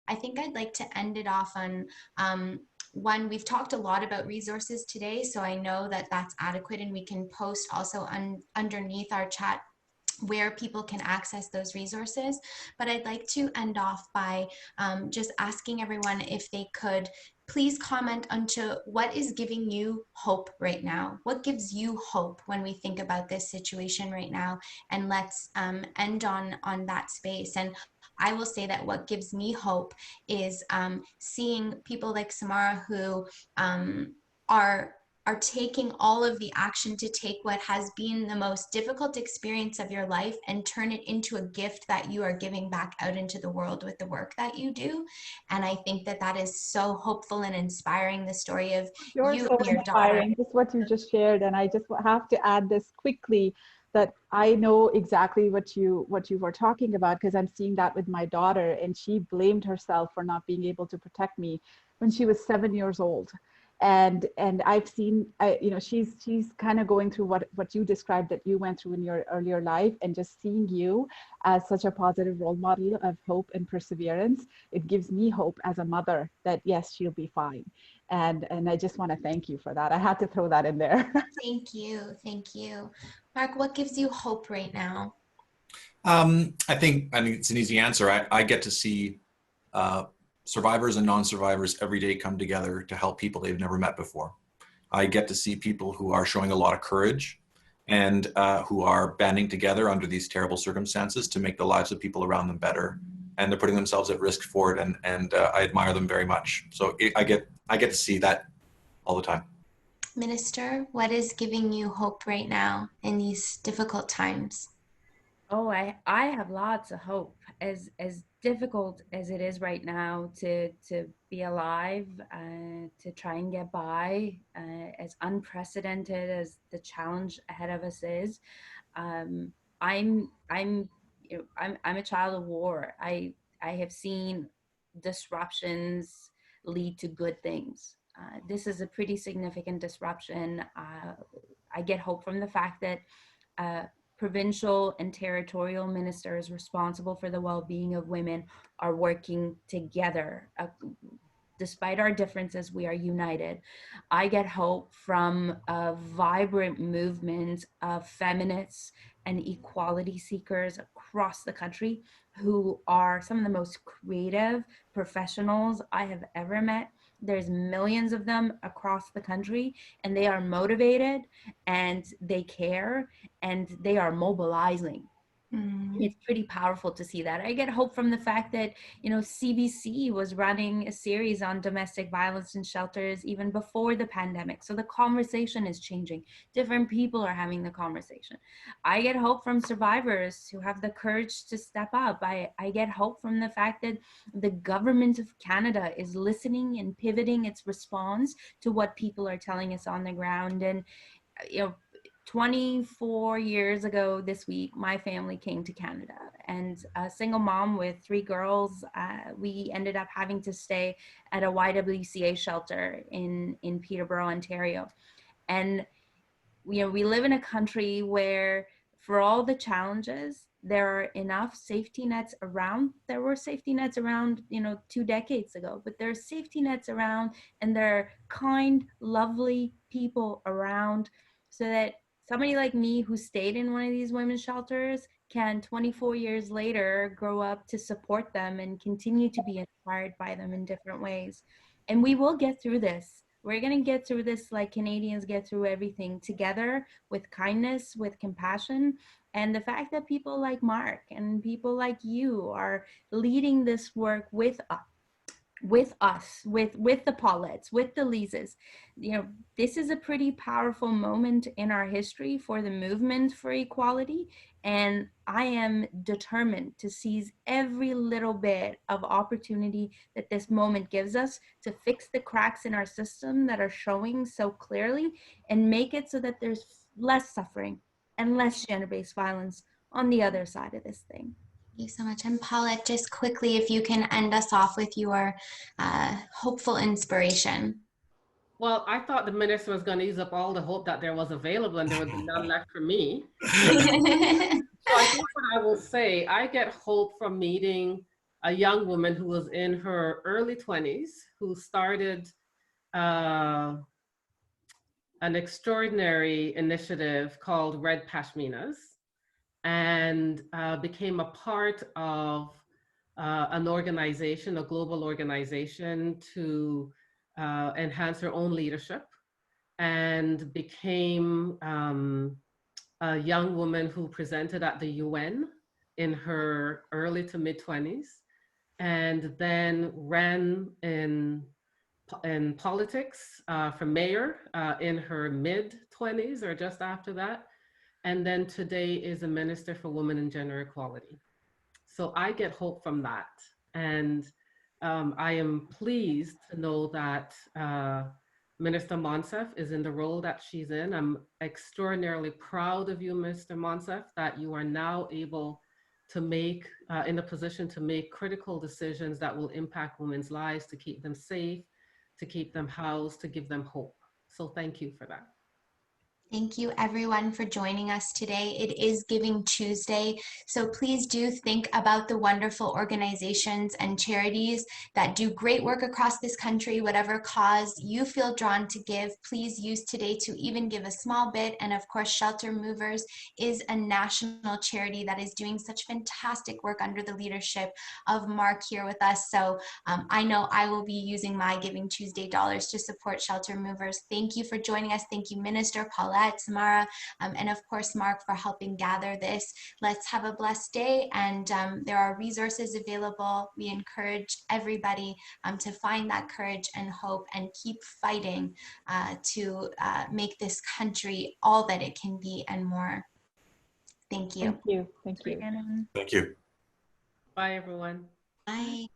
I think I'd like to end it off on one. We've talked a lot about resources today, so I know that that's adequate, and we can post also underneath our chat where people can access those resources. But I'd like to end off by just asking everyone if they could please comment onto what is giving you hope right now. What gives you hope when we think about this situation right now? And let's end on that space. And I will say that what gives me hope is seeing people like Samara who are taking all of the action to take what has been the most difficult experience of your life and turn it into a gift that you are giving back out into the world with the work that you do. And I think that that is so hopeful and inspiring, the story of You're you so and your daughter. inspiring, just what you just shared. And I just have to add this quickly, that I know exactly what you were talking about, because I'm seeing that with my daughter, and she blamed herself for not being able to protect me when she was 7 years old. And I've seen, you know, she's kind of going through what you described that you went through in your earlier life, and just seeing you as such a positive role model of hope and perseverance, it gives me hope as a mother that yes, she'll be fine. And I just want to thank you for that. I had to throw that in there. Thank you. Thank you. Marc, what gives you hope right now? I think it's an easy answer. I get to see survivors and non-survivors every day come together to help people they've never met before. I get to see people who are showing a lot of courage and who are banding together under these terrible circumstances to make the lives of people around them better. And they're putting themselves at risk for it. And I admire them very much. So I get to see that all the time. Minister, what is giving you hope right now in these difficult times? Oh, I have lots of hope. As difficult as it is right now to be alive, to try and get by, as unprecedented as the challenge ahead of us is, I'm a child of war. I have seen disruptions lead to good things. This is a pretty significant disruption. I get hope from the fact that provincial and territorial ministers responsible for the well-being of women are working together. Despite our differences, we are united. I get hope from a vibrant movement of feminists and equality seekers across the country who are some of the most creative professionals I have ever met. There's millions of them across the country, and they are motivated and they care and they are mobilizing. It's pretty powerful to see that. I get hope from the fact that, you know, CBC was running a series on domestic violence in shelters even before the pandemic. So the conversation is changing. Different people are having the conversation. I get hope from survivors who have the courage to step up. I get hope from the fact that the government of Canada is listening and pivoting its response to what people are telling us on the ground. And, you know, 24 years ago this week, my family came to Canada, and a single mom with 3 girls, we ended up having to stay at a YWCA shelter in Peterborough, Ontario. And, you know, we live in a country where for all the challenges, there are enough safety nets around. There were safety nets around, you know, 2 decades ago, but there are safety nets around, and there are kind, lovely people around, so that somebody like me who stayed in one of these women's shelters can 24 years later grow up to support them and continue to be inspired by them in different ways. And we will get through this. We're going to get through this like Canadians get through everything, together, with kindness, with compassion. And the fact that people like Marc and people like you are leading this work with us, with the Paulettes, with the Lises, you know, this is a pretty powerful moment in our history for the movement for equality. And I am determined to seize every little bit of opportunity that this moment gives us to fix the cracks in our system that are showing so clearly, and make it so that there's less suffering and less gender-based violence on the other side of this thing. Thank you so much. And Paulette, just quickly, if you can end us off with your hopeful inspiration. Well, I thought the minister was going to use up all the hope that there was available, and there would be none left for me. So I think what I will say, I get hope from meeting a young woman who was in her early 20s who started an extraordinary initiative called Red Pashminas, and became a part of an organization, a global organization, to enhance her own leadership, and became a young woman who presented at the UN in her early to mid 20s, and then ran in politics for mayor in her mid 20s or just after that. And then today is a minister for women and gender equality. So I get hope from that. And I am pleased to know that Minister Monsef is in the role that she's in. I'm extraordinarily proud of you, Mr. Monsef, that you are now able to make, in a position to make critical decisions that will impact women's lives, to keep them safe, to keep them housed, to give them hope. So thank you for that. Thank you everyone for joining us today. It is Giving Tuesday, so please do think about the wonderful organizations and charities that do great work across this country. Whatever cause you feel drawn to give, please use today to even give a small bit. And of course, Shelter Movers is a national charity that is doing such fantastic work under the leadership of Marc here with us. So I know I will be using my Giving Tuesday dollars to support Shelter Movers. Thank you for joining us. Thank you, Minister Paulette, Samara, and of course, Marc, for helping gather this. Let's have a blessed day, and there are resources available. We encourage everybody to find that courage and hope and keep fighting to make this country all that it can be and more. Thank you. Thank you. Thank you. Thank you. Bye, everyone. Bye.